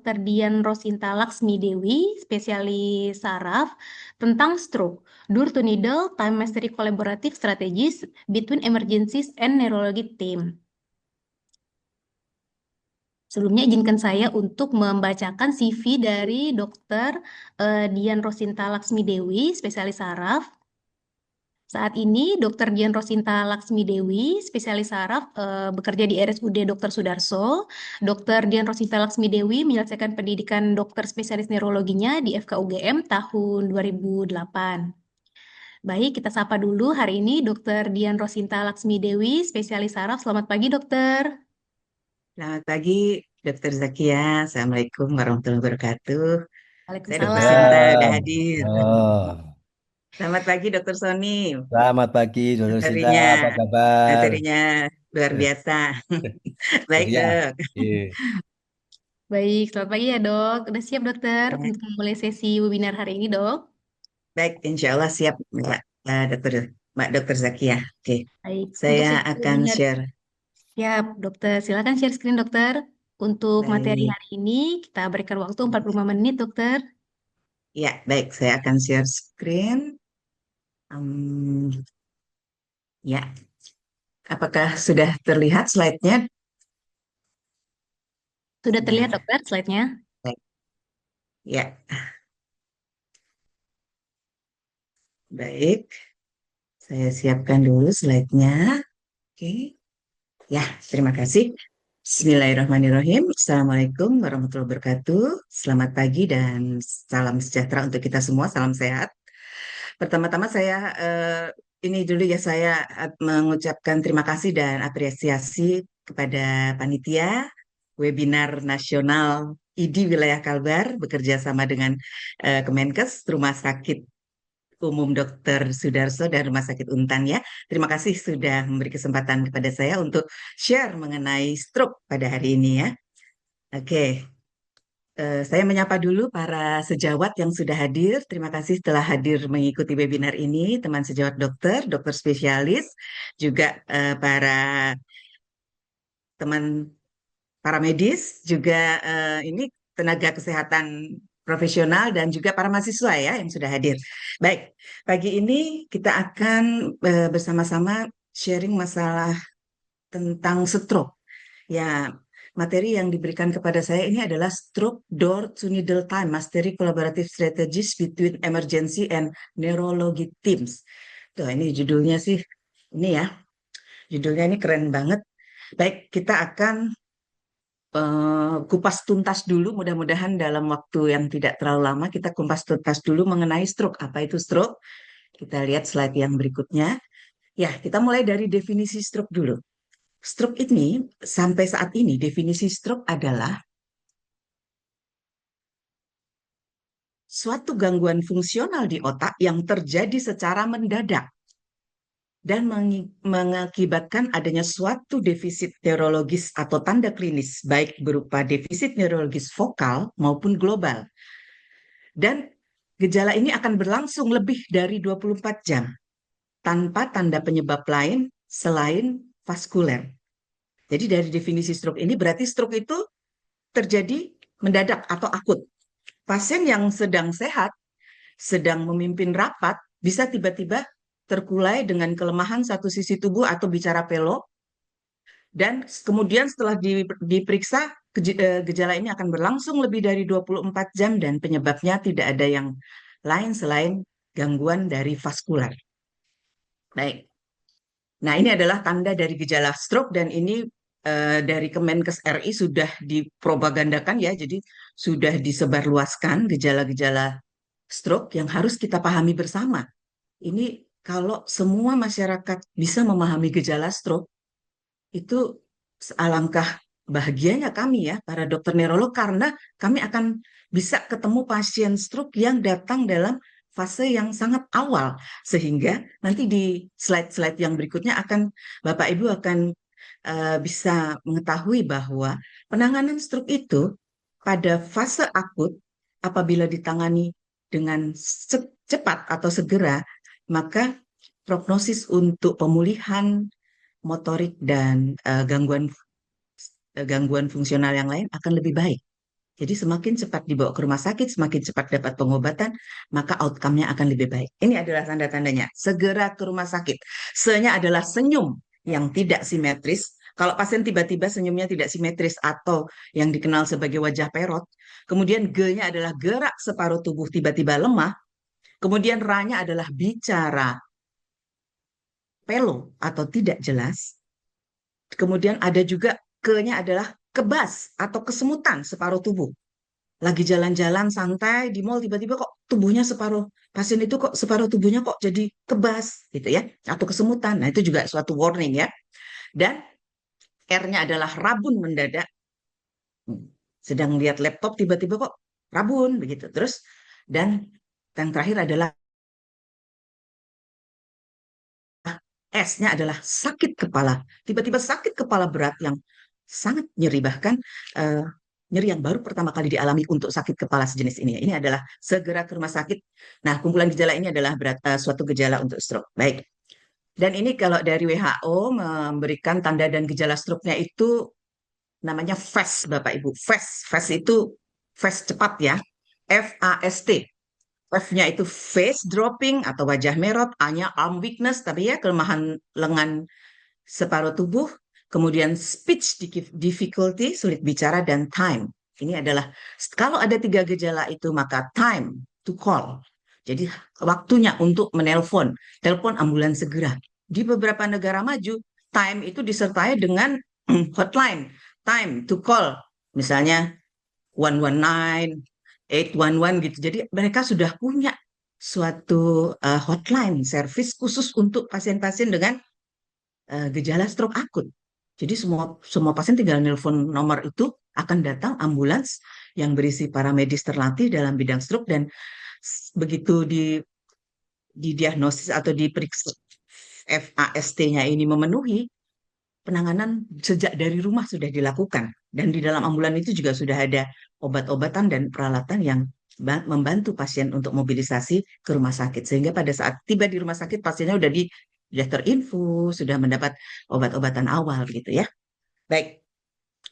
Dr. Dian Rosinta Laksmi Dewi, spesialis saraf, tentang stroke, Dur to Needle, Time Mastery Collaborative Strategies Between Emergencies and Neurology Team. Sebelumnya izinkan saya untuk membacakan CV dari Dr. Dian Rosinta Laksmi Dewi, spesialis saraf. Saat ini Dr. Dian Rosinta Laksmi Dewi, spesialis saraf, bekerja di RSUD Dr. Sudarso. Dr. Dian Rosinta Laksmi Dewi menyelesaikan pendidikan dokter spesialis neurologinya di FKUGM tahun 2008. Baik, kita sapa dulu hari ini Dr. Dian Rosinta Laksmi Dewi, spesialis saraf. Selamat pagi, dokter. Selamat pagi, Dokter Zakia. Assalamualaikum warahmatullahi wabarakatuh. Saya Dokter Sinta udah Waalaikumsalam. hadir. Oh, Selamat pagi, Dokter Sony. selamat pagi, Saudara Sinta. Materinya, Apa kabar? materinya luar biasa. Oh Baik, ya, Dok. iya. Baik, selamat pagi ya, dok. Udah siap, dokter, Ya, untuk memulai sesi webinar hari ini, dok? baik, insya Allah siap, Mbak Dokter Zakia. Oke, Baik, untuk saya sesi akan webinar share. siap, dokter. Silakan share screen, dokter. Untuk materi Baik, hari ini, kita berikan waktu 45 menit, dokter. ya, baik, saya akan share screen. Hmm, ya, apakah sudah terlihat slide-nya? Sudah terlihat, Sebentar. dokter, slide-nya? Baik, ya, baik. Saya siapkan dulu slide-nya. Oke. Ya, terima kasih. Bismillahirrahmanirrahim. Assalamualaikum warahmatullahi wabarakatuh. Selamat pagi dan salam sejahtera untuk kita semua. Salam sehat. Pertama-tama saya ini dulu ya saya mengucapkan terima kasih dan apresiasi kepada panitia webinar nasional ID Wilayah Kalbar bekerja sama dengan Kemenkes Rumah Sakit Umum Dr. Sudarso dan Rumah Sakit Untan ya. Terima kasih sudah memberi kesempatan kepada saya untuk share mengenai stroke pada hari ini ya. Oke, saya menyapa dulu para sejawat yang sudah hadir. Terima kasih telah hadir mengikuti webinar ini, teman sejawat dokter, dokter spesialis, juga para teman para medis, juga ini tenaga kesehatan profesional dan juga para mahasiswa ya yang sudah hadir. Baik, pagi ini kita akan bersama-sama sharing masalah tentang stroke. Ya, materi yang diberikan kepada saya ini adalah Stroke Door to Needle Time Mastery Collaborative Strategies Between Emergency and Neurology Teams. Tuh, ini judulnya sih, ini ya, judulnya ini keren banget. Baik, kita akan kupas tuntas dulu, mudah-mudahan dalam waktu yang tidak terlalu lama kita kupas tuntas dulu mengenai stroke. Apa itu stroke? Kita lihat slide yang berikutnya. Ya, kita mulai dari definisi stroke dulu. Stroke ini, sampai saat ini definisi stroke adalah suatu gangguan fungsional di otak yang terjadi secara mendadak dan mengakibatkan adanya suatu defisit neurologis atau tanda klinis, baik berupa defisit neurologis vokal maupun global. Dan gejala ini akan berlangsung lebih dari 24 jam tanpa tanda penyebab lain selain vaskuler. Jadi dari definisi stroke ini berarti stroke itu terjadi mendadak atau akut. Pasien yang sedang sehat, sedang memimpin rapat, bisa tiba-tiba terkulai dengan kelemahan satu sisi tubuh atau bicara pelok, dan kemudian setelah diperiksa, gejala ini akan berlangsung lebih dari 24 jam dan penyebabnya tidak ada yang lain selain gangguan dari vaskular. Baik. Nah, ini adalah tanda dari gejala stroke dan ini dari Kemenkes RI sudah dipropagandakan ya, jadi sudah disebarluaskan gejala-gejala stroke yang harus kita pahami bersama. Ini kalau semua masyarakat bisa memahami gejala stroke, itu alangkah bahagianya kami ya, para dokter neurolog, karena kami akan bisa ketemu pasien stroke yang datang dalam fase yang sangat awal, sehingga nanti di slide-slide yang berikutnya Bapak Ibu akan bisa mengetahui bahwa penanganan stroke itu pada fase akut apabila ditangani dengan cepat atau segera, maka prognosis untuk pemulihan motorik dan gangguan fungsional yang lain akan lebih baik. Jadi semakin cepat dibawa ke rumah sakit, semakin cepat dapat pengobatan, maka outcome-nya akan lebih baik. Ini adalah tanda-tandanya. Segera ke rumah sakit. Se-nya adalah senyum yang tidak simetris. Kalau pasien tiba-tiba senyumnya tidak simetris atau yang dikenal sebagai wajah perot, kemudian G-nya adalah gerak separuh tubuh tiba-tiba lemah, kemudian R-nya adalah bicara pelo atau tidak jelas, kemudian ada juga K-nya adalah kebas atau kesemutan separuh tubuh. Lagi jalan-jalan santai di mall tiba-tiba kok tubuhnya separuh pasien itu kok separuh tubuhnya kok jadi kebas gitu ya atau kesemutan. Nah, itu juga suatu warning ya. Dan R-nya adalah rabun mendadak. Sedang lihat laptop tiba-tiba kok rabun begitu. Terus dan yang terakhir adalah S-nya adalah sakit kepala. Tiba-tiba sakit kepala berat yang sangat nyeri, bahkan eh, nyeri yang baru pertama kali dialami untuk sakit kepala sejenis ini. Ini adalah segera ke rumah sakit. Nah, kumpulan gejala ini adalah suatu gejala untuk stroke. Baik. Dan ini kalau dari WHO memberikan tanda dan gejala stroke-nya itu namanya FAST, Bapak Ibu. FAST. FAST itu fast cepat ya. FAST. F-nya itu face dropping atau wajah merot, A-nya arm weakness, tapi ya kelemahan lengan separuh tubuh, kemudian speech difficulty, sulit bicara, dan time. Ini adalah, kalau ada tiga gejala itu, maka time to call. Jadi waktunya untuk menelpon, telepon ambulans segera. Di beberapa negara maju, time itu disertai dengan hotline, time to call. Misalnya 119, 811 gitu. Jadi mereka sudah punya suatu hotline service khusus untuk pasien-pasien dengan gejala stroke akut. Jadi semua semua pasien tinggal nelpon nomor itu, akan datang ambulans yang berisi paramedis terlatih dalam bidang stroke, dan begitu didiagnosis atau diperiksa FAST-nya ini memenuhi, penanganan sejak dari rumah sudah dilakukan. Dan di dalam ambulan itu juga sudah ada obat-obatan dan peralatan yang membantu pasien untuk mobilisasi ke rumah sakit. Sehingga pada saat tiba di rumah sakit, pasiennya sudah terinfus, sudah mendapat obat-obatan awal gitu ya. Baik,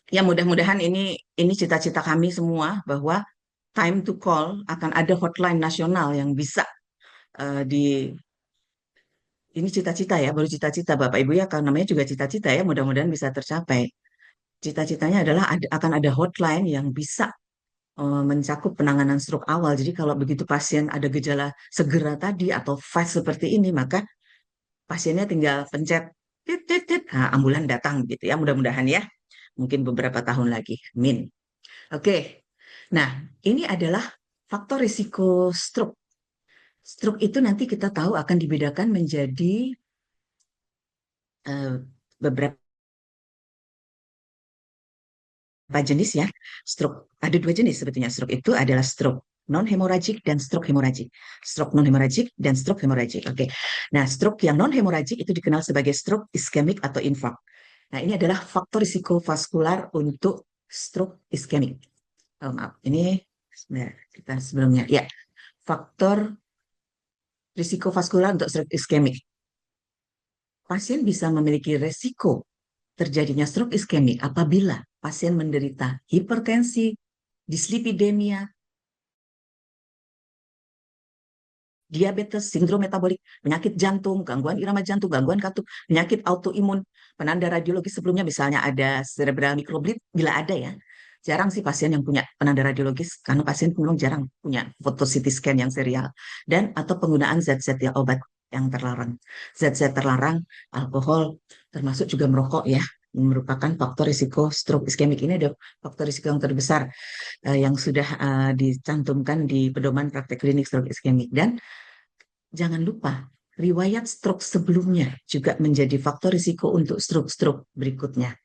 ya mudah-mudahan ini cita-cita kami semua bahwa time to call akan ada hotline nasional yang bisa di ini cita-cita ya, baru cita-cita Bapak Ibu ya, karena namanya juga cita-cita ya, mudah-mudahan bisa tercapai. Cita-citanya adalah akan ada hotline yang bisa mencakup penanganan stroke awal. Jadi kalau begitu pasien ada gejala segera tadi atau fast seperti ini, maka pasiennya tinggal pencet tit tit tit, nah, ambulan datang gitu ya. Mudah-mudahan ya. Mungkin beberapa tahun lagi. Amin. Oke. Nah, ini adalah faktor risiko stroke. Stroke itu nanti kita tahu akan dibedakan menjadi beberapa jenis ya. Stroke ada dua jenis sebetulnya. Stroke itu adalah stroke non hemoragik dan stroke hemoragik. Stroke non hemoragik dan stroke hemoragik. Oke. Nah, stroke yang non hemoragik itu dikenal sebagai stroke iskemik atau infark. Nah, ini adalah faktor risiko vaskular untuk stroke iskemik. Oh, maaf, ini nah, kita sebelumnya ya. Faktor risiko vaskular untuk stroke iskemik. Pasien bisa memiliki resiko terjadinya stroke iskemik apabila pasien menderita hipertensi, dislipidemia, diabetes, sindrom metabolik, penyakit jantung, gangguan irama jantung, gangguan katup, penyakit autoimun, penanda radiologi sebelumnya misalnya ada cerebral microbleed, bila ada ya. Jarang sih pasien yang punya penanda radiologis karena pasien memang jarang punya foto CT scan yang serial, dan atau penggunaan zat-zat ya obat yang terlarang. Zat-zat terlarang, alkohol, termasuk juga merokok ya, merupakan faktor risiko stroke iskemik. Ini ada faktor risiko yang terbesar yang sudah dicantumkan di pedoman praktek klinik stroke iskemik. Dan jangan lupa, riwayat stroke sebelumnya juga menjadi faktor risiko untuk stroke-stroke berikutnya.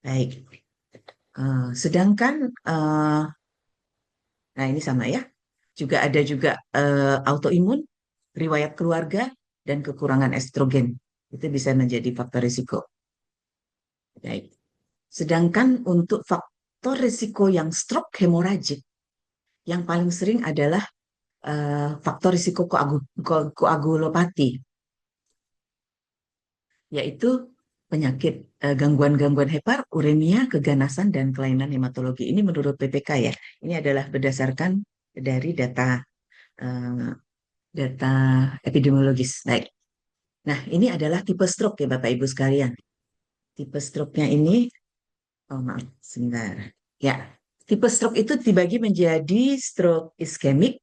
Baik. Sedangkan, nah ini sama ya, juga ada juga autoimun, riwayat keluarga, dan kekurangan estrogen. Itu bisa menjadi faktor risiko. Baik. Sedangkan untuk faktor risiko yang stroke hemoragik, yang paling sering adalah faktor risiko koagulopati, yaitu penyakit gangguan-gangguan uremia, keganasan, dan kelainan hematologi. Ini menurut PPK ya. Ini adalah berdasarkan dari eh, data epidemiologis. Baik. Nah, ini adalah tipe stroke ya Bapak Ibu sekalian. Tipe stroke-nya ini, oh maaf, sebentar. Ya, tipe stroke itu dibagi menjadi stroke iskemik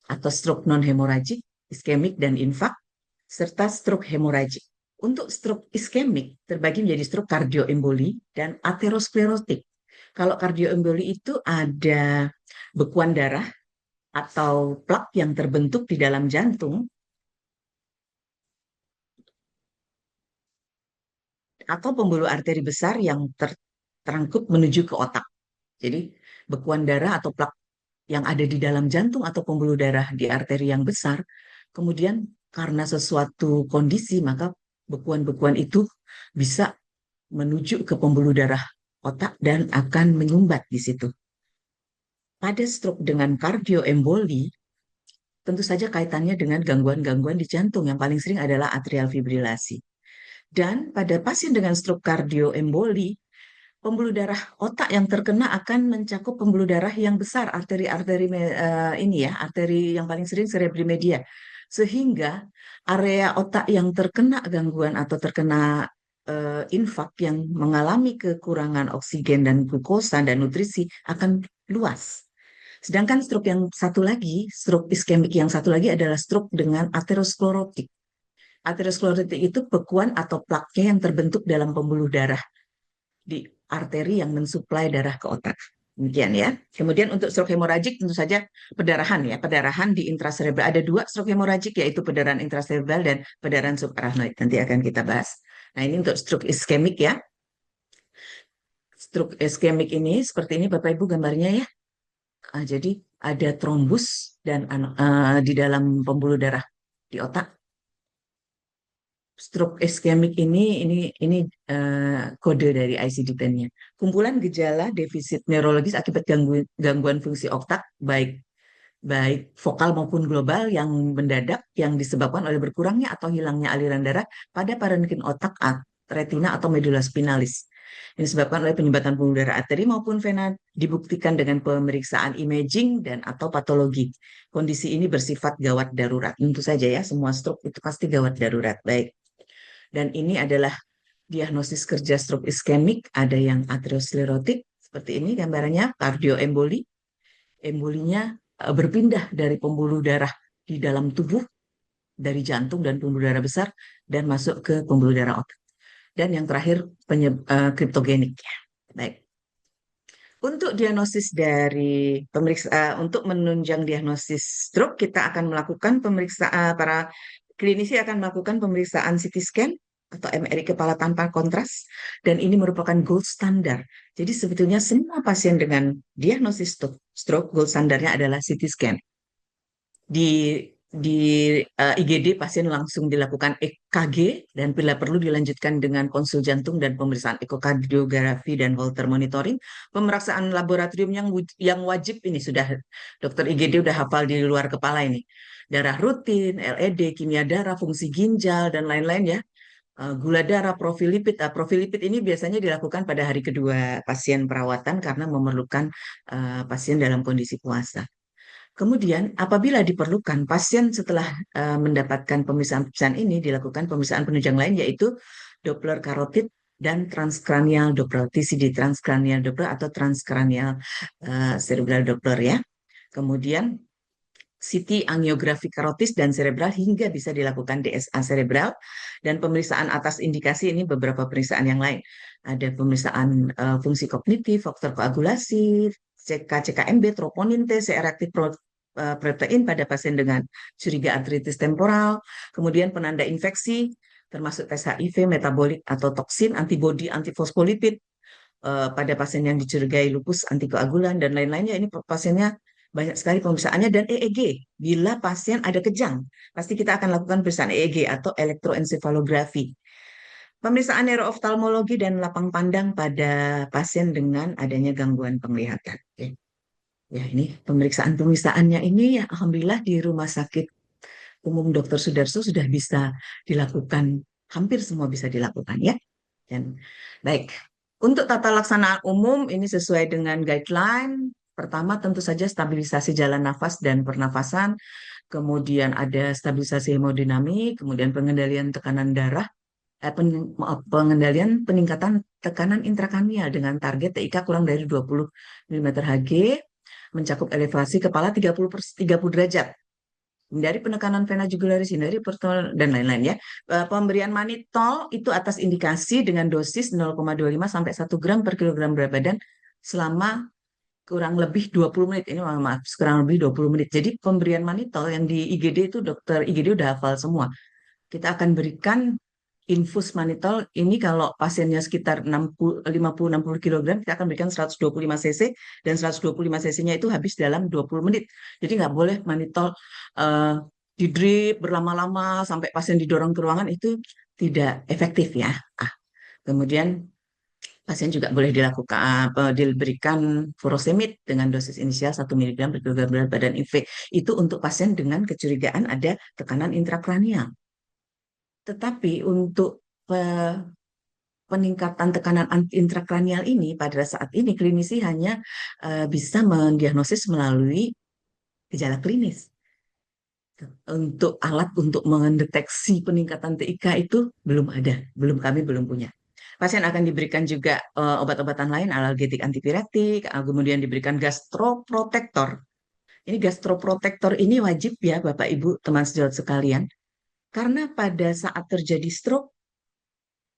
atau stroke non-hemoragik, iskemik dan infak, serta stroke hemoragik. Untuk stroke iskemik terbagi menjadi stroke kardioemboli dan aterosklerotik. Kalau kardioemboli itu ada bekuan darah atau plak yang terbentuk di dalam jantung atau pembuluh arteri besar yang terangkut menuju ke otak. Jadi bekuan darah atau plak yang ada di dalam jantung atau pembuluh darah di arteri yang besar, kemudian karena sesuatu kondisi maka bekuan-bekuan itu bisa menuju ke pembuluh darah otak dan akan menyumbat di situ. Pada stroke dengan kardioemboli, tentu saja kaitannya dengan gangguan-gangguan di jantung yang paling sering adalah atrial fibrilasi. Dan pada pasien dengan stroke kardioemboli, pembuluh darah otak yang terkena akan mencakup pembuluh darah yang besar, arteri-arteri ini ya, arteri yang paling sering cerebri media. Sehingga area otak yang terkena gangguan atau terkena infak yang mengalami kekurangan oksigen dan glukosa dan nutrisi akan luas. Sedangkan stroke yang satu lagi, stroke iskemik yang satu lagi adalah stroke dengan aterosklerotik. Aterosklerotik itu bekuan atau plaknya yang terbentuk dalam pembuluh darah di arteri yang mensuplai darah ke otak. Demikian ya. Kemudian untuk stroke hemoragik tentu saja perdarahan ya, perdarahan di intracerebral. Ada dua stroke hemoragik yaitu perdarahan intracerebral dan perdarahan subarachnoid. Nanti akan kita bahas. Nah ini untuk stroke iskemik ya. Stroke iskemik ini seperti ini Bapak Ibu gambarnya ya. Jadi ada trombus dan di dalam pembuluh darah di otak. Stroke iskemik ini kode dari ICD-10-nya. Kumpulan gejala defisit neurologis akibat gangguan fungsi otak baik baik vokal maupun global yang mendadak yang disebabkan oleh berkurangnya atau hilangnya aliran darah pada parenkim otak, retina atau medula spinalis. Ini disebabkan oleh penyumbatan pembuluh darah arteri maupun vena dibuktikan dengan pemeriksaan imaging dan atau patologi. Kondisi ini bersifat gawat darurat. Tentu saja ya, semua stroke itu pasti gawat darurat. Baik. Dan ini adalah diagnosis kerja stroke iskemik, ada yang aterosklerotik, seperti ini gambarannya, kardioemboli. Embolinya berpindah dari pembuluh darah di dalam tubuh, dari jantung dan pembuluh darah besar, dan masuk ke pembuluh darah otak. Dan yang terakhir, kriptogenik. Baik. Untuk diagnosis dari untuk menunjang diagnosis stroke, kita akan melakukan pemeriksaan, para klinisi akan melakukan pemeriksaan CT scan atau MRI kepala tanpa kontras, dan ini merupakan gold standar. Jadi sebetulnya semua pasien dengan diagnosis stroke gold standarnya adalah CT scan. Di IGD pasien langsung dilakukan EKG dan bila perlu dilanjutkan dengan konsul jantung dan pemeriksaan ekokardiografi dan Holter monitoring. Pemeriksaan laboratorium yang wajib ini sudah dokter IGD udah hafal di luar kepala ini. Darah rutin, LED, kimia darah, fungsi ginjal dan lain-lain ya. Gula darah, profil lipid. Profil lipid ini biasanya dilakukan pada hari kedua pasien perawatan karena memerlukan pasien dalam kondisi puasa. Kemudian, apabila diperlukan, pasien setelah mendapatkan pemeriksaan-pemeriksaan ini dilakukan pemeriksaan penunjang lain yaitu Doppler karotid dan transkranial Doppler, TCD transkranial Doppler atau transkranial cerebral Doppler ya. Kemudian CT angiografi karotis dan cerebral hingga bisa dilakukan DSA cerebral dan pemeriksaan atas indikasi ini beberapa pemeriksaan yang lain. Ada pemeriksaan fungsi kognitif, faktor koagulasi, CK-CKMB, troponin T, C-reaktif protein pada pasien dengan curiga artritis temporal, kemudian penanda infeksi, termasuk tes HIV, metabolik atau toksin, antibodi, antifosfolipid pada pasien yang dicurigai lupus, antikoagulan, dan lain-lainnya. Ini pasiennya banyak sekali pemeriksaannya dan EEG. Bila pasien ada kejang, pasti kita akan lakukan pemeriksaan EEG atau elektroensefalografi. Pemeriksaan neurooftalmologi dan lapang pandang pada pasien dengan adanya gangguan penglihatan. Oke. Ya, ini pemeriksaan-pemeriksaannya ini ya Alhamdulillah di Rumah Sakit Umum Dr. Sudarso sudah bisa dilakukan hampir semua bisa dilakukan ya. Dan baik, untuk tata laksanaan umum ini sesuai dengan guideline. Pertama tentu saja stabilisasi jalan nafas dan pernafasan, kemudian ada stabilisasi hemodinamik, kemudian pengendalian tekanan darah, pengendalian peningkatan tekanan intrakranial dengan target TIK kurang dari 20 mm Hg, mencakup elevasi kepala 30 derajat, hindari penekanan vena jugularis, hindari pertol dan lain-lain ya. Pemberian manitol itu atas indikasi dengan dosis 0,25 sampai 1 gram per kilogram berat badan selama kurang lebih 20 menit. Ini maaf, kurang lebih 20 menit. Jadi pemberian manitol yang di IGD itu dokter IGD udah hafal semua. Kita akan berikan infus manitol ini kalau pasiennya sekitar 50-60 kg, kita akan berikan 125 cc dan 125 cc-nya itu habis dalam 20 menit. Jadi nggak boleh manitol di drip berlama-lama sampai pasien didorong ke ruangan, itu tidak efektif ya. Kemudian pasien juga boleh diberikan furosemid dengan dosis inisial 1 mg per kilogram berat badan IV. Itu untuk pasien dengan kecurigaan ada tekanan intrakranial. Tetapi untuk peningkatan tekanan intrakranial ini pada saat ini klinisi hanya bisa mendiagnosis melalui gejala klinis. Untuk alat untuk mendeteksi peningkatan TIK itu belum ada, kami belum punya. Pasien akan diberikan juga obat-obatan lain, analgetik antipiretik, kemudian diberikan gastroprotektor. Ini gastroprotektor ini wajib ya Bapak Ibu teman sejawat sekalian, karena pada saat terjadi stroke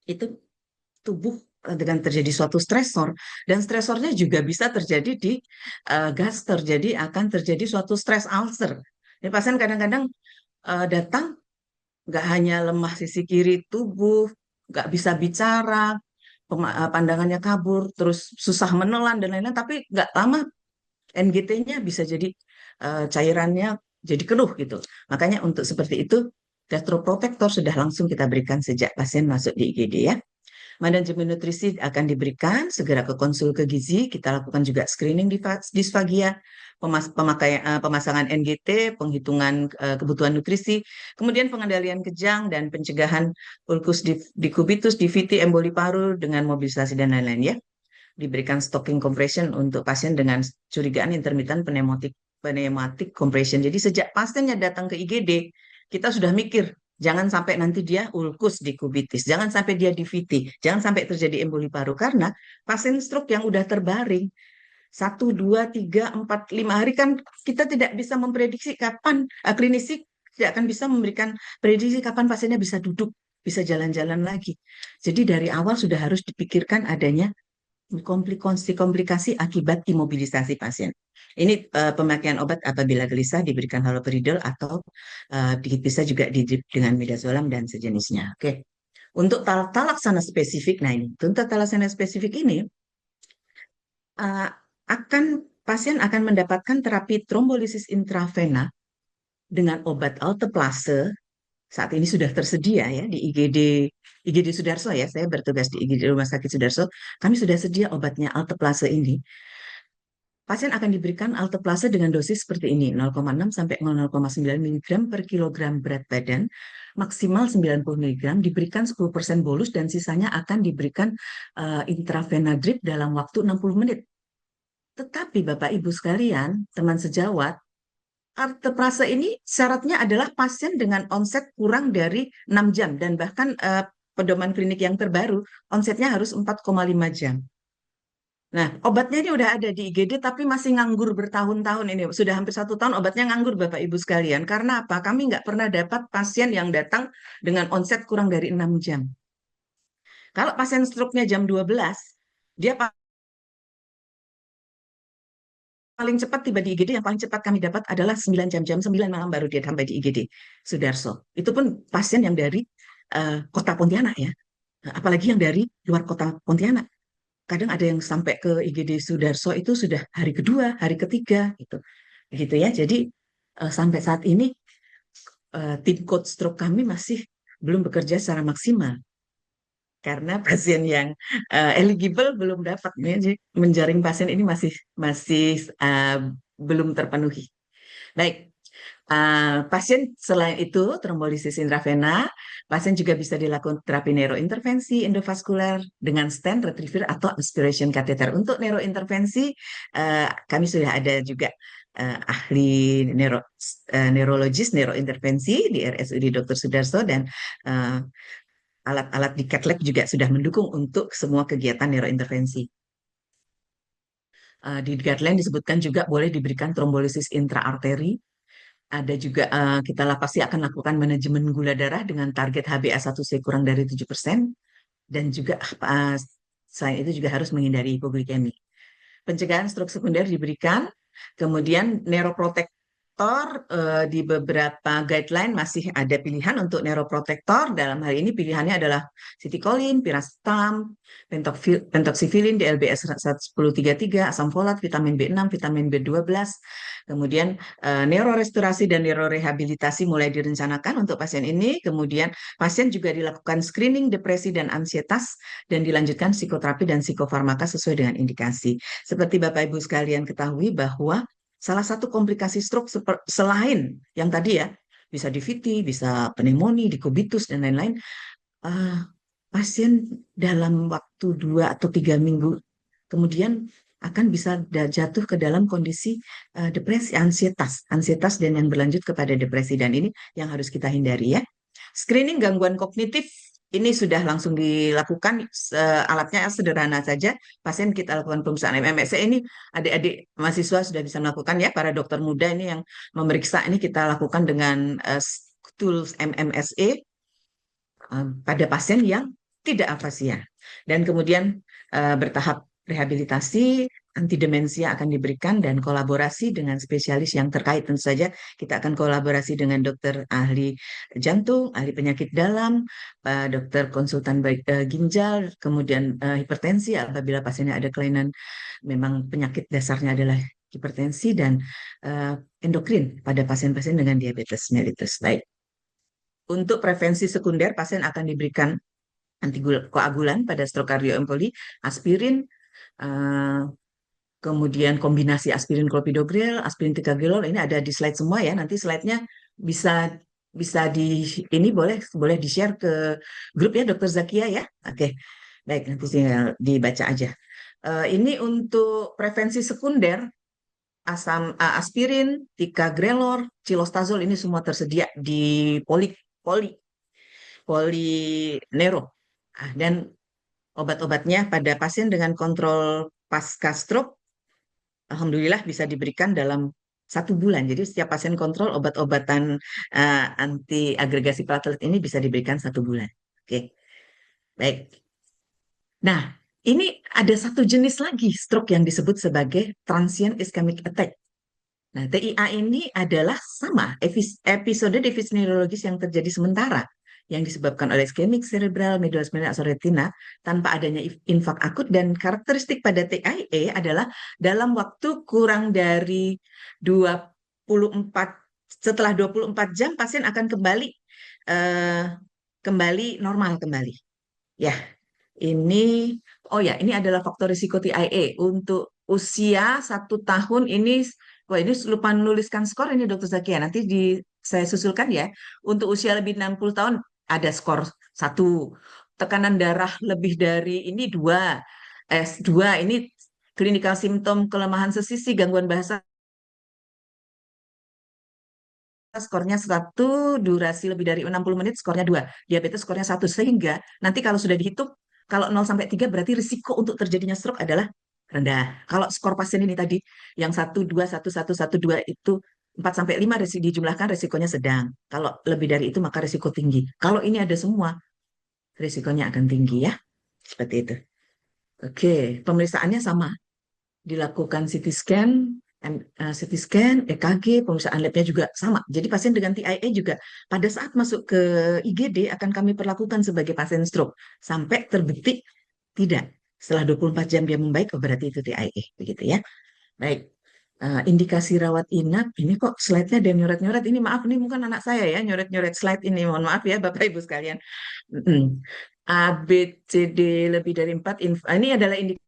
itu tubuh dengan terjadi suatu stresor, dan stresornya juga bisa terjadi di gaster, jadi akan terjadi suatu stres ulcer. Ini pasien kadang-kadang datang nggak hanya lemah sisi kiri tubuh, nggak bisa bicara, pandangannya kabur, terus susah menelan dan lain-lain, tapi nggak lama NGT-nya bisa jadi cairannya jadi keruh gitu. Makanya untuk seperti itu gastroprotektor sudah langsung kita berikan sejak pasien masuk di IGD ya. Manajemen nutrisi akan diberikan, segera ke konsul ke gizi, kita lakukan juga screening disfagia, pemasangan NGT, penghitungan kebutuhan nutrisi, kemudian pengendalian kejang dan pencegahan ulkus dikubitus, DVT, emboli paru dengan mobilisasi dan lain-lain ya. Diberikan stocking compression untuk pasien dengan curigaan intermittent pneumatic compression. Jadi sejak pasiennya datang ke IGD, kita sudah mikir, jangan sampai nanti dia ulkus dikubitis, jangan sampai dia DVT, jangan sampai terjadi emboli paru, karena pasien stroke yang udah terbaring 1, 2, 3, 4, 5 hari kan kita tidak bisa memprediksi kapan, klinisi tidak akan bisa memberikan prediksi kapan pasiennya bisa duduk, bisa jalan-jalan lagi. Jadi dari awal sudah harus dipikirkan adanya komplikasi akibat imobilisasi pasien. Ini pemakaian obat apabila gelisah diberikan haloperidol atau bisa juga dengan midazolam dan sejenisnya. Oke. Untuk tata laksana spesifik, nah ini untuk tata laksana spesifik ini pasien akan mendapatkan terapi trombolisis intravena dengan obat alteplase. Saat ini sudah tersedia ya di IGD Sudarso ya, saya bertugas di IGD Rumah Sakit Sudarso, kami sudah sedia obatnya alteplase ini. Pasien akan diberikan alteplase dengan dosis seperti ini, 0,6 sampai 0,9 mg per kilogram berat badan, maksimal 90 mg, diberikan 10% bolus dan sisanya akan diberikan intravena drip dalam waktu 60 menit. Tetapi Bapak Ibu sekalian, teman sejawat, alteplase ini syaratnya adalah pasien dengan onset kurang dari 6 jam dan bahkan pedoman klinik yang terbaru onsetnya harus 4,5 jam. Nah, obatnya ini udah ada di IGD tapi masih nganggur bertahun-tahun ini. Sudah hampir 1 tahun obatnya nganggur Bapak Ibu sekalian. Karena apa? Kami nggak pernah dapat pasien yang datang dengan onset kurang dari 6 jam. Kalau pasien stroke-nya jam 12, dia paling cepat tiba di IGD, yang paling cepat kami dapat adalah 9 jam, jam 9 malam baru dia sampai di IGD Sudarso. Itu pun pasien yang dari kota Pontianak ya, apalagi yang dari luar kota Pontianak. Kadang ada yang sampai ke IGD Sudarso itu sudah hari kedua, hari ketiga, gitu. Begitu ya. Jadi sampai saat ini tim coach stroke kami masih belum bekerja secara maksimal karena pasien yang eligible belum dapat. Jadi menjaring pasien ini masih belum terpenuhi. Baik, Pasien selain itu trombolisis intravena, pasien juga bisa dilakukan terapi neurointervensi endovaskular dengan stent retriever atau aspiration catheter. Untuk neurointervensi, kami sudah ada juga ahli neurologis neurointervensi di RSUD Dr. Sudarso dan eh, alat-alat di cath lab juga sudah mendukung untuk semua kegiatan neurointervensi. Di guideline disebutkan juga boleh diberikan trombolisis intraarteri. Ada juga kita pasti akan lakukan manajemen gula darah dengan target HbA1c kurang dari 7%. Dan juga selain itu juga harus menghindari hipoglikemi. Pencegahan stroke sekunder diberikan, kemudian neuroprotektor di beberapa guideline masih ada pilihan untuk neuroprotektor. Dalam hal ini pilihannya adalah citicoline, piracetam, pentoxifilin, DLBS 1033, asam folat, vitamin B6, vitamin B12. Kemudian neurorestorasi dan neurorehabilitasi mulai direncanakan untuk pasien ini. Kemudian pasien juga dilakukan screening depresi dan ansietas dan dilanjutkan psikoterapi dan psikofarmaka sesuai dengan indikasi. Seperti Bapak Ibu sekalian ketahui bahwa salah satu komplikasi stroke selain yang tadi ya, bisa DVT, bisa pneumonia, dekubitus, dan lain-lain, pasien dalam waktu 2 atau 3 minggu kemudian akan bisa jatuh ke dalam kondisi depresi, ansietas dan yang berlanjut kepada depresi. Dan ini yang harus kita hindari ya. Screening gangguan kognitif ini sudah langsung dilakukan, alatnya sederhana saja. Pasien kita lakukan pemeriksaan MMSE ini, adik-adik mahasiswa sudah bisa melakukan ya, para dokter muda ini yang memeriksa ini kita lakukan dengan tools MMSE pada pasien yang tidak afasia. Dan kemudian bertahap rehabilitasi anti demensia akan diberikan dan kolaborasi dengan spesialis yang terkait. Tentu saja kita akan kolaborasi dengan dokter ahli jantung, ahli penyakit dalam, dokter konsultan ginjal, kemudian hipertensi apabila pasiennya ada kelainan, memang penyakit dasarnya adalah hipertensi, dan endokrin pada pasien-pasien dengan diabetes mellitus. Baik. Untuk prevensi sekunder, pasien akan diberikan antikoagulan pada stroke kardioemboli, aspirin, kemudian kombinasi aspirin clopidogrel, aspirin ticagrelor. Ini ada di slide semua ya. Nanti slide-nya bisa bisa di ini boleh di-share ke grup ya Dokter Zakia ya. Oke. Baik, nanti tinggal dibaca aja. Ini untuk prevensi sekunder, aspirin, ticagrelor, cilostazol ini semua tersedia di polinero. Dan obat-obatnya pada pasien dengan kontrol pasca stroke, alhamdulillah bisa diberikan dalam 1 bulan. Jadi setiap pasien kontrol, obat-obatan anti agregasi platelet ini bisa diberikan 1 bulan. Oke, baik. Nah, ini ada satu jenis lagi stroke yang disebut sebagai transient ischemic attack. Nah, TIA ini adalah sama episode defisit neurologis yang terjadi sementara yang disebabkan oleh ischemic cerebral medullospinal retina tanpa adanya infak akut, dan karakteristik pada TIA adalah dalam waktu kurang dari 24 setelah 24 jam pasien akan kembali normal kembali. Ya, ini ini adalah faktor risiko TIA untuk usia 1 tahun ini. Wah, ini lupa menuliskan skor ini Dokter Zakia. Nanti saya susulkan ya. Untuk usia lebih 60 tahun ada skor 1. Tekanan darah lebih dari ini 2. S2 ini klinikal simptom kelemahan sesisi, gangguan bahasa, skornya 1, durasi lebih dari 60 menit skornya 2, diabetes skornya 1. Sehingga nanti kalau sudah dihitung, kalau 0 sampai 3 berarti risiko untuk terjadinya stroke adalah rendah. Kalau skor pasien ini tadi yang 1, 2, 1, 1, 1, 2 itu 4 sampai 5 dijumlahkan risikonya sedang. Kalau lebih dari itu maka risiko tinggi. Kalau ini ada semua, risikonya akan tinggi ya. Seperti itu. Oke, pemeriksaannya sama. Dilakukan CT scan, EKG, pemeriksaan labnya juga sama. Jadi pasien dengan TIA juga pada saat masuk ke IGD akan kami perlakukan sebagai pasien stroke sampai terbukti tidak. Setelah 24 jam dia membaik, berarti itu TIA, begitu ya. Baik, indikasi rawat inap, ini kok slide-nya ada nyoret-nyoret. Ini maaf, ini bukan anak saya ya, nyoret-nyoret slide ini. Mohon maaf ya Bapak Ibu sekalian. A, B, C, D lebih dari 4. Ini adalah indikasi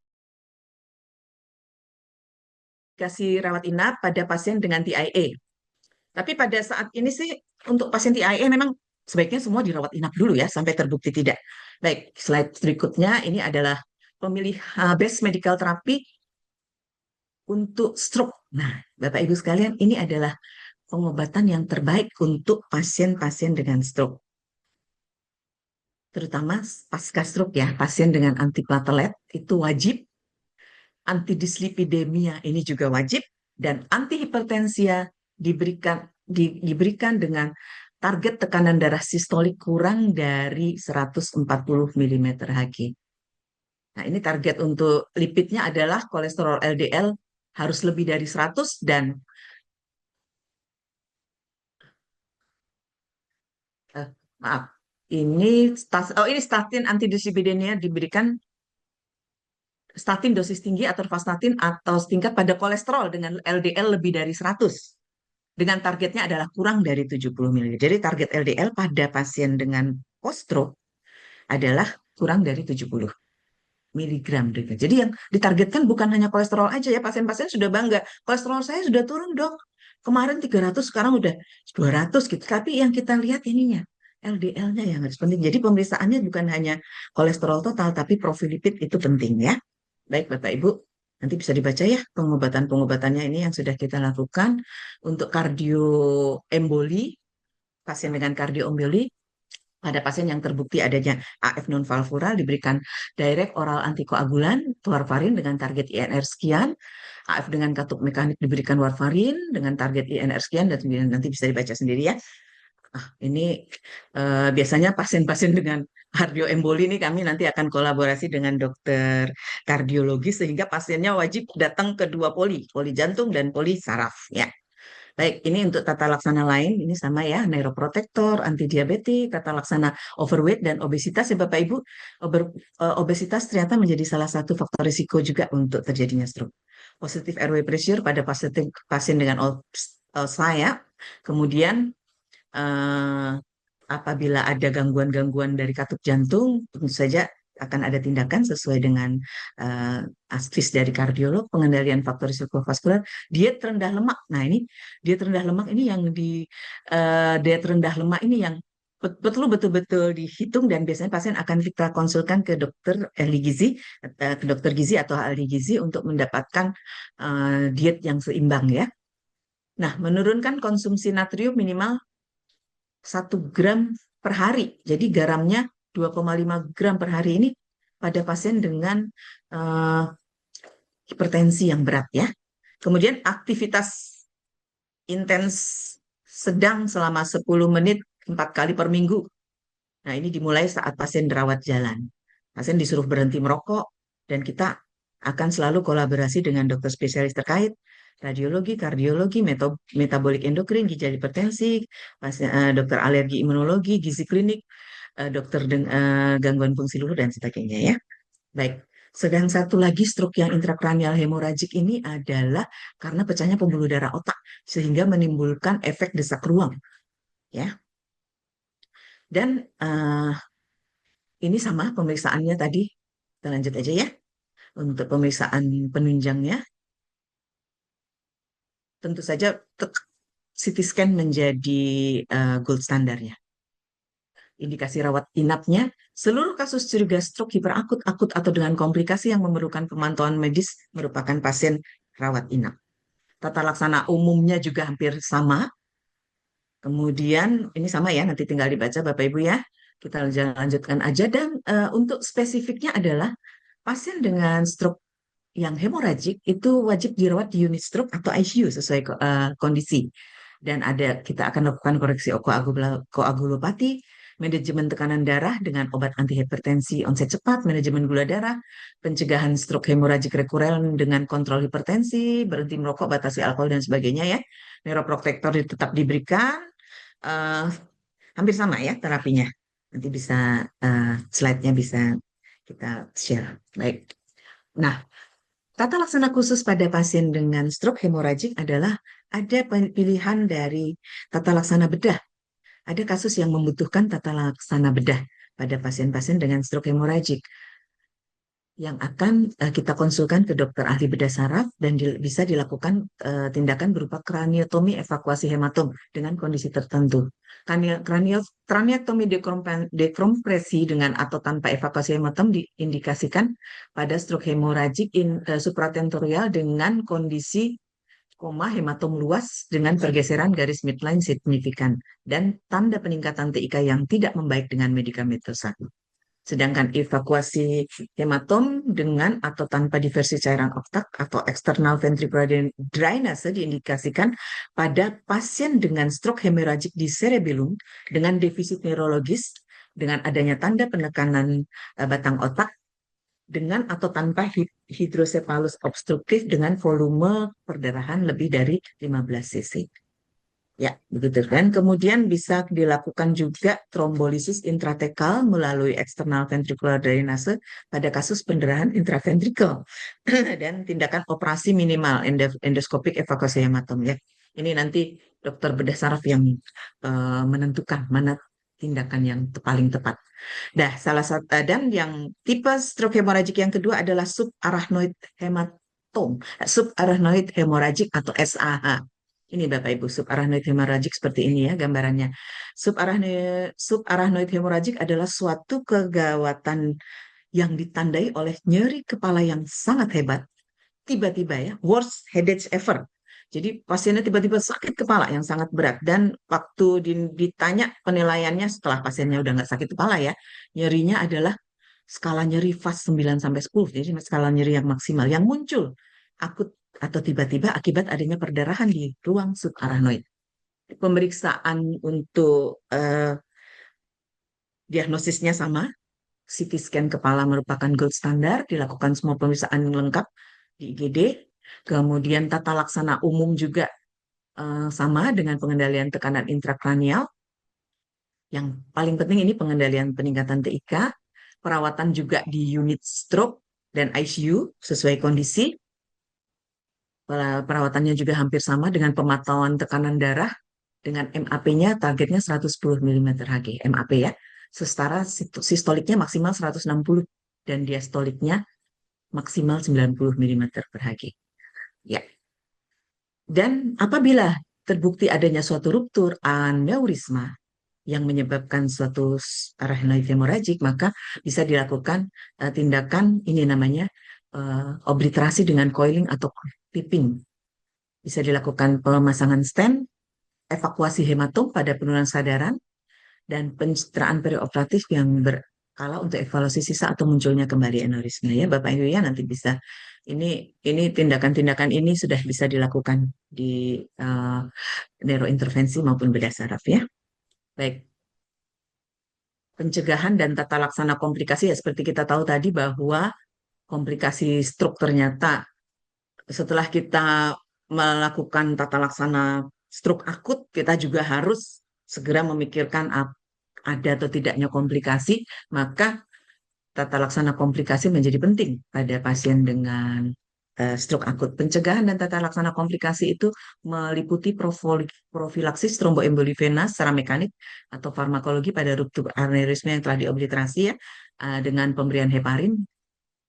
rawat inap pada pasien dengan TIA. Tapi pada saat ini sih untuk pasien TIA memang sebaiknya semua dirawat inap dulu ya sampai terbukti tidak. Baik, slide berikutnya ini adalah pemilih best medical therapy untuk stroke. Nah, Bapak Ibu sekalian, ini adalah pengobatan yang terbaik untuk pasien-pasien dengan stroke. Terutama pasca stroke ya, pasien dengan antiplatelet itu wajib, antidislipidemia ini juga wajib, dan antihipertensia diberikan dengan target tekanan darah sistolik kurang dari 140 mm Hg. Nah, ini target untuk lipidnya adalah kolesterol LDL harus lebih dari 100 dan eh, maaf, ini statin antidislipidemia diberikan statin dosis tinggi atau vastatin atau tingkat pada kolesterol dengan LDL lebih dari 100 dengan targetnya adalah kurang dari 70 ml. Jadi target LDL pada pasien dengan post stroke adalah kurang dari 70 miligram. Jadi yang ditargetkan bukan hanya kolesterol aja ya, pasien-pasien sudah bangga. Kolesterol saya sudah turun dok. Kemarin 300, sekarang udah 200 gitu. Tapi yang kita lihat ininya, LDL-nya yang harus penting. Jadi pemeriksaannya bukan hanya kolesterol total, tapi profil lipid itu penting ya. Baik Bapak Ibu, nanti bisa dibaca ya pengobatan-pengobatannya ini yang sudah kita lakukan untuk kardioemboli, pasien dengan kardioemboli, pada pasien yang terbukti adanya AF non-valvular diberikan direct oral antikoagulan, warfarin dengan target INR sekian, AF dengan katup mekanik diberikan warfarin dengan target INR sekian, dan nanti bisa dibaca sendiri ya. Ini biasanya pasien-pasien dengan kardioemboli ini kami nanti akan kolaborasi dengan dokter kardiologi sehingga pasiennya wajib datang ke dua poli jantung dan poli saraf ya. Baik, ini untuk tata laksana lain, ini sama ya, neuroprotektor, antidiabetik, tata laksana overweight dan obesitas ya Bapak Ibu. Obesitas ternyata menjadi salah satu faktor risiko juga untuk terjadinya stroke. Positive airway pressure pada pasien dengan saya, kemudian eh, apabila ada gangguan-gangguan dari katup jantung, tentu saja akan ada tindakan sesuai dengan aspis dari kardiolog, pengendalian faktor risiko vaskular, diet rendah lemak. Nah ini diet rendah lemak ini yang diet rendah lemak ini yang betul-betul dihitung dan biasanya pasien akan kita konsulkan ke dokter ahli gizi, ke dokter gizi atau ahli gizi untuk mendapatkan diet yang seimbang ya. Nah, menurunkan konsumsi natrium minimal 1 gram per hari. Jadi garamnya 2,5 gram per hari ini pada pasien dengan eh, hipertensi yang berat ya. Kemudian aktivitas intens sedang selama 10 menit 4 kali per minggu. Nah, ini dimulai saat pasien dirawat jalan. Pasien disuruh berhenti merokok dan kita akan selalu kolaborasi dengan dokter spesialis terkait, radiologi, kardiologi, metabolik endokrin, ginjal hipertensi, dokter alergi imunologi, gizi klinik, dokter gangguan fungsi luhur dan sebagainya ya. Baik. Sedang satu lagi stroke yang intrakranial hemoragik ini adalah karena pecahnya pembuluh darah otak sehingga menimbulkan efek desak ruang ya. Dan ini sama pemeriksaannya tadi. Kita lanjut aja ya. Untuk pemeriksaan penunjangnya, tentu saja CT scan menjadi gold standarnya. Indikasi rawat inapnya, seluruh kasus curiga stroke hiperakut, akut, atau dengan komplikasi yang memerlukan pemantauan medis merupakan pasien rawat inap. Tata laksana umumnya juga hampir sama. Kemudian ini sama ya, nanti tinggal dibaca Bapak Ibu ya. Kita lanjutkan aja dan untuk spesifiknya adalah pasien dengan stroke yang hemoragik itu wajib dirawat di unit stroke atau ICU sesuai kondisi. Dan kita akan lakukan koreksi koagulopati, manajemen tekanan darah dengan obat antihipertensi onset cepat, manajemen gula darah, pencegahan stroke hemoragik rekuren dengan kontrol hipertensi, berhenti merokok, batasi alkohol dan sebagainya ya. Neuroprotektor tetap diberikan, eh, hampir sama ya terapinya. Nanti bisa slide-nya bisa kita share. Baik. Nah, tata laksana khusus pada pasien dengan stroke hemoragik adalah ada pilihan dari tata laksana bedah. Ada kasus yang membutuhkan tata laksana bedah pada pasien-pasien dengan stroke hemoragik. yang akan kita konsulkan ke dokter ahli bedah saraf dan bisa dilakukan tindakan berupa kraniotomi evakuasi hematom dengan kondisi tertentu. Kraniotomi dekompresi dengan atau tanpa evakuasi hematom diindikasikan pada stroke hemoragik supratentorial dengan kondisi koma hematom luas dengan pergeseran garis midline signifikan dan tanda peningkatan TIK yang tidak membaik dengan medikamentosa. Sedangkan evakuasi hematom dengan atau tanpa diversi cairan otak atau external ventricular drainase diindikasikan pada pasien dengan stroke hemorrhagic di cerebellum dengan defisit neurologis dengan adanya tanda penekanan batang otak dengan atau tanpa hidrosepalus obstruktif dengan volume perdarahan lebih dari 15 cc. Ya, begitu kan. Kemudian bisa dilakukan juga trombolisis intratekal melalui eksternal ventricular drainase pada kasus pendarahan intraventrikel dan tindakan operasi minimal endoskopik evakuasi hematom ya. Ini nanti dokter bedah saraf yang menentukan mana tindakan yang paling tepat. Nah, salah satu dan yang tipe stroke hemorragik yang kedua adalah subarachnoid hematom, subarachnoid hemorrhagic atau SAH. Ini Bapak Ibu, subarachnoid hemorrhagic seperti ini ya gambarannya. Subarachnoid hemorrhagic adalah suatu kegawatan yang ditandai oleh nyeri kepala yang sangat hebat, tiba-tiba ya, worst headache ever. Jadi pasiennya tiba-tiba sakit kepala yang sangat berat dan waktu ditanya penilaiannya setelah pasiennya udah nggak sakit kepala ya, nyerinya adalah skala nyeri fast 9 sampai 10. Jadi skala nyeri yang maksimal yang muncul akut atau tiba-tiba akibat adanya perdarahan di ruang subarachnoid. Pemeriksaan untuk diagnosisnya sama, CT scan kepala merupakan gold standar, dilakukan semua pemeriksaan lengkap di IGD. Kemudian tata laksana umum juga sama dengan pengendalian tekanan intrakranial. Yang paling penting ini pengendalian peningkatan TIK, perawatan juga di unit stroke dan ICU sesuai kondisi. Perawatannya juga hampir sama dengan pemantauan tekanan darah dengan MAP-nya targetnya 110 mm Hg, MAP ya. Setara sistoliknya maksimal 160 dan diastoliknya maksimal 90 mm per Hg. Ya. Dan apabila terbukti adanya suatu ruptur aneurisma yang menyebabkan suatu arachnoid hemorrhagic, maka bisa dilakukan tindakan ini namanya obliterasi dengan coiling atau clipping. Bisa dilakukan pemasangan stent, evakuasi hematom pada penurunan sadaran, dan pencitraan perioperatif yang berkala untuk evaluasi sisa atau munculnya kembali aneurisma ya Bapak Ibu ya nanti bisa ini tindakan-tindakan ini sudah bisa dilakukan di neurointervensi maupun bedah saraf ya. Baik. Pencegahan dan tata laksana komplikasi ya seperti kita tahu tadi bahwa komplikasi stroke ternyata setelah kita melakukan tata laksana stroke akut kita juga harus segera memikirkan ada atau tidaknya komplikasi, maka tata laksana komplikasi menjadi penting pada pasien dengan stroke akut. Pencegahan dan tata laksana komplikasi itu meliputi profilaksis tromboemboli vena secara mekanik atau farmakologi pada ruptur aneurisma yang telah diobliterasi ya, dengan pemberian heparin.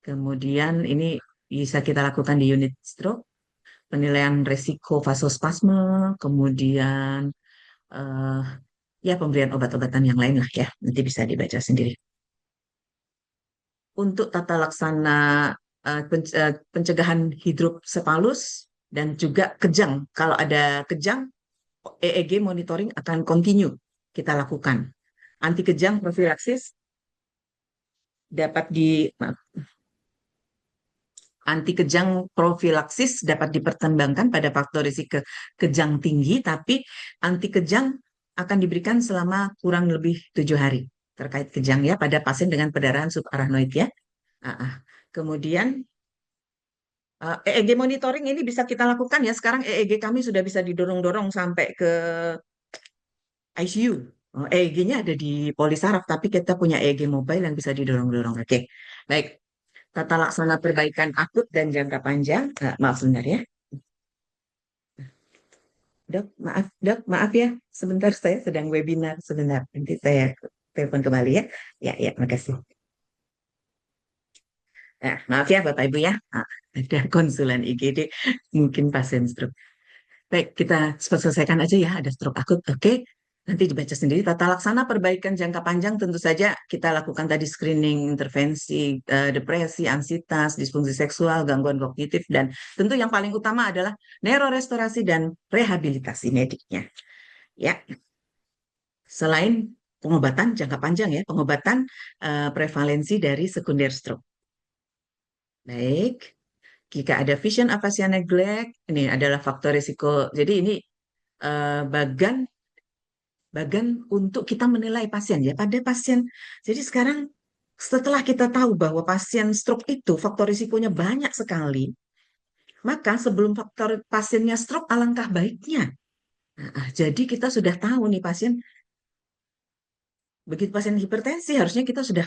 Kemudian ini bisa kita lakukan di unit stroke, penilaian resiko vasospasme, kemudian ya pemberian obat-obatan yang lain lah ya, nanti bisa dibaca sendiri. Untuk tata laksana pencegahan hidrosepalus dan juga kejang. Kalau ada kejang, EEG monitoring akan continue kita lakukan. Anti kejang profilaksis dapat anti kejang profilaksis dapat dipertimbangkan pada faktor risiko kejang tinggi, tapi anti kejang akan diberikan selama kurang lebih 7 hari terkait kejang ya pada pasien dengan perdarahan subarachnoid ya. Kemudian EEG monitoring ini bisa kita lakukan ya. Sekarang EEG kami sudah bisa didorong-dorong sampai ke ICU. EEG-nya ada di polisaraf, tapi kita punya EEG mobile yang bisa didorong-dorong. Oke, baik. Tata laksana perbaikan akut dan jangka panjang. Maaf sebentar ya. Dok, maaf ya. Sebentar saya sedang webinar sebentar. Nanti saya telepon kembali ya. Ya, makasih. Maaf ya Bapak Ibu ya. Ada konsulen IGD mungkin pasien stroke. Baik, kita selesaikan aja ya, ada stroke akut. Oke, nanti dibaca sendiri. Tata laksana perbaikan jangka panjang tentu saja kita lakukan tadi screening, intervensi, depresi, ansietas, disfungsi seksual, gangguan kognitif, dan tentu yang paling utama adalah neurorestorasi dan rehabilitasi mediknya. Ya, selain pengobatan jangka panjang ya, pengobatan prevalensi dari sekunder stroke. Baik, jika ada vision aphasia neglect, ini adalah faktor risiko. Jadi ini bagan bagan untuk kita menilai pasien ya pada pasien. Jadi sekarang setelah kita tahu bahwa pasien stroke itu faktor risikonya banyak sekali, maka sebelum faktor pasiennya stroke alangkah baiknya. Jadi kita sudah tahu nih pasien, begitu pasien hipertensi harusnya kita sudah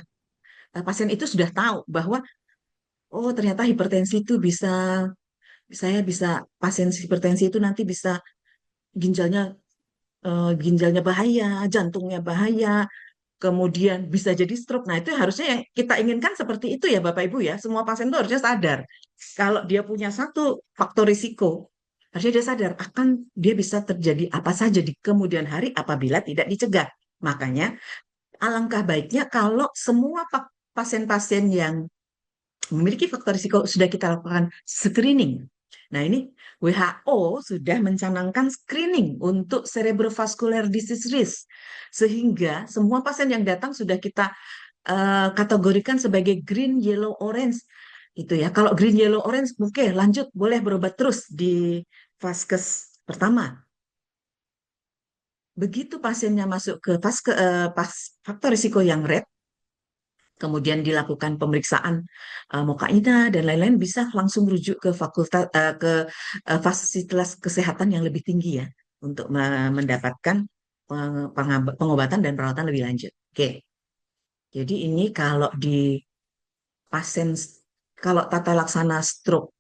pasien itu sudah tahu bahwa oh ternyata hipertensi itu bisa saya bisa pasien hipertensi itu nanti bisa ginjalnya ginjalnya bahaya, jantungnya bahaya, kemudian bisa jadi stroke. Nah, itu harusnya yang kita inginkan seperti itu ya Bapak Ibu ya. Semua pasien itu harusnya sadar. Kalau dia punya satu faktor risiko, harusnya dia sadar akan dia bisa terjadi apa saja di kemudian hari apabila tidak dicegah. Makanya alangkah baiknya kalau semua pasien-pasien yang memiliki faktor risiko sudah kita lakukan screening. Nah, ini WHO sudah mencanangkan screening untuk cerebrovascular disease risk, sehingga semua pasien yang datang sudah kita kategorikan sebagai green, yellow, orange. Itu ya. Kalau green, yellow, orange, oke, lanjut, boleh berobat terus di vaskes pertama. Begitu pasiennya masuk ke faktor risiko yang red, kemudian dilakukan pemeriksaan mokaina dan lain-lain, bisa langsung rujuk ke fasilitas kesehatan yang lebih tinggi ya untuk mendapatkan pengobatan dan perawatan lebih lanjut. Oke, jadi ini kalau di pasien kalau tata laksana stroke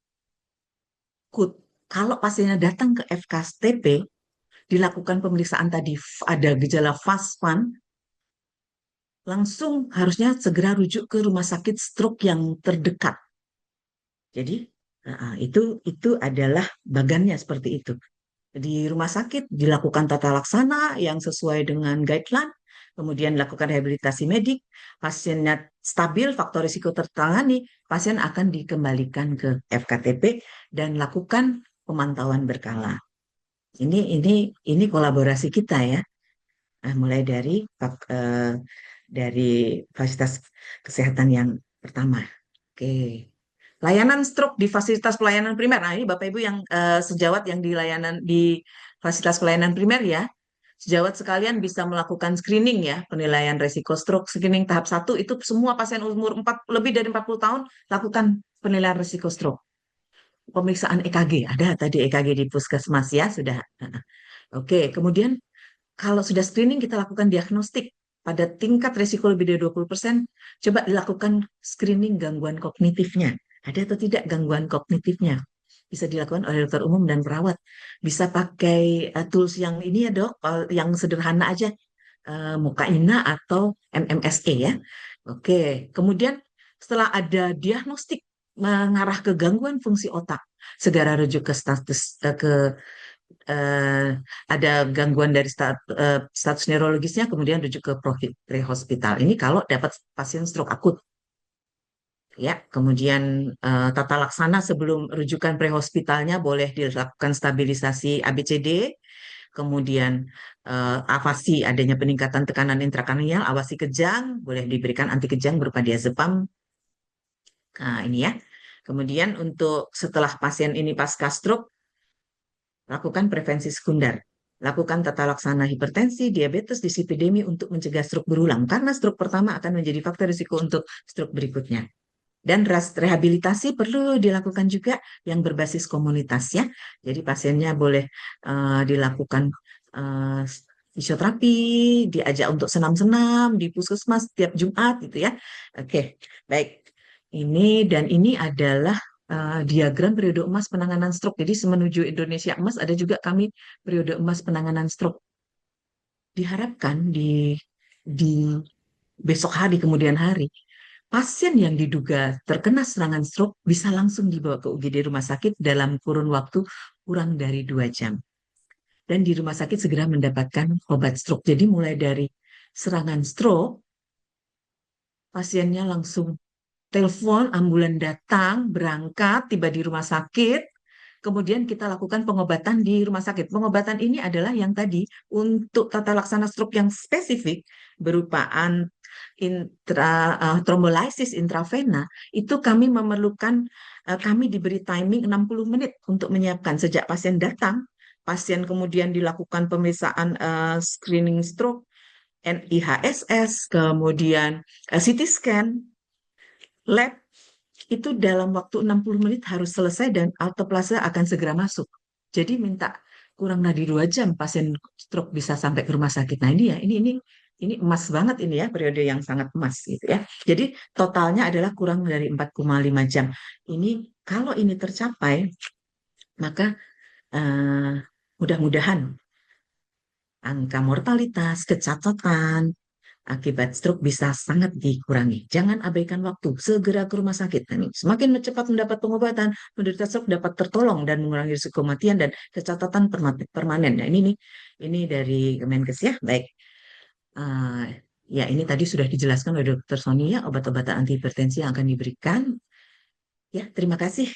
akut, kalau pasiennya datang ke FKTP dilakukan pemeriksaan tadi ada gejala FASFAN, langsung harusnya segera rujuk ke rumah sakit stroke yang terdekat. Jadi itu adalah bagannya seperti itu. Di rumah sakit dilakukan tata laksana yang sesuai dengan guideline, kemudian lakukan rehabilitasi medik, pasiennya stabil, faktor risiko tertangani, pasien akan dikembalikan ke FKTP dan lakukan pemantauan berkala. Ini kolaborasi kita ya. Mulai dari fasilitas kesehatan yang pertama. Oke. Layanan stroke di fasilitas pelayanan primer. Nah, ini Bapak Ibu yang sejawat yang di layanan di fasilitas pelayanan primer ya. Sejawat sekalian bisa melakukan screening ya, penilaian resiko stroke. Screening tahap 1 itu semua pasien umur lebih dari 40 tahun lakukan penilaian resiko stroke. Pemeriksaan EKG, ada tadi EKG di puskesmas ya, sudah. Oke, kemudian kalau sudah screening kita lakukan diagnostik pada tingkat risiko lebih dari 20%, coba dilakukan screening gangguan kognitifnya. Ada atau tidak gangguan kognitifnya? Bisa dilakukan oleh dokter umum dan perawat. Bisa pakai tools yang ini ya dok, yang sederhana aja, Mukaina atau MMSE ya. Oke, kemudian setelah ada diagnostik mengarah ke gangguan fungsi otak, segera rujuk ke eh, ada gangguan dari status neurologisnya, kemudian rujuk ke pre-hospital. Ini kalau dapat pasien stroke akut. Ya, kemudian tata laksana sebelum rujukan prehospitalnya boleh dilakukan stabilisasi ABCD, kemudian avasi adanya peningkatan tekanan intrakranial, awasi kejang, boleh diberikan anti kejang berupa diazepam. Nah, ini ya. Kemudian untuk setelah pasien ini pasca stroke, lakukan prevensi sekunder. Lakukan tata laksana hipertensi, diabetes, dislipidemi untuk mencegah stroke berulang. Karena stroke pertama akan menjadi faktor risiko untuk stroke berikutnya. Dan rehabilitasi perlu dilakukan juga yang berbasis komunitas ya. Jadi pasiennya boleh dilakukan fisioterapi, diajak untuk senam-senam di puskesmas setiap Jumat gitu ya. Oke, baik. Ini adalah diagram periode emas penanganan stroke. Jadi menuju Indonesia emas ada juga kami periode emas penanganan stroke. Diharapkan di besok hari kemudian hari pasien yang diduga terkena serangan stroke bisa langsung dibawa ke UGD rumah sakit dalam kurun waktu kurang dari 2 jam. Dan di rumah sakit segera mendapatkan obat stroke. Jadi mulai dari serangan stroke, pasiennya langsung telepon, ambulan datang, berangkat, tiba di rumah sakit, kemudian kita lakukan pengobatan di rumah sakit. Pengobatan ini adalah yang tadi untuk tata laksana stroke yang spesifik berupa thrombolysis intravena, itu kami memerlukan, kami diberi timing 60 menit untuk menyiapkan sejak pasien datang, pasien kemudian dilakukan pemeriksaan screening stroke, NIHSS, kemudian CT scan, lab, itu dalam waktu 60 menit harus selesai dan alteplase akan segera masuk. Jadi minta kurang dari 2 jam pasien stroke bisa sampai ke rumah sakit. Nah ini ya, ini emas banget ini ya, periode yang sangat emas gitu ya. Jadi totalnya adalah kurang dari 4,5 jam. Ini kalau ini tercapai, maka mudah-mudahan angka mortalitas, kecacatan akibat stroke bisa sangat dikurangi. Jangan abaikan waktu, segera ke rumah sakit. Nah, ini semakin cepat mendapat pengobatan, penderita stroke dapat tertolong dan mengurangi risiko kematian dan kecacatan permanen. Nah, ini dari Kemenkes ya. Baik. Eh, ya, ini tadi sudah dijelaskan oleh Dr. Sony ya, obat-obatan antihipertensi yang akan diberikan. Ya, terima kasih.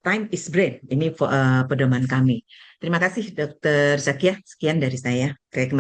Time is brain. Ini pedoman kami. Terima kasih Dr. Zakia. Sekian dari saya. Oke, kembali.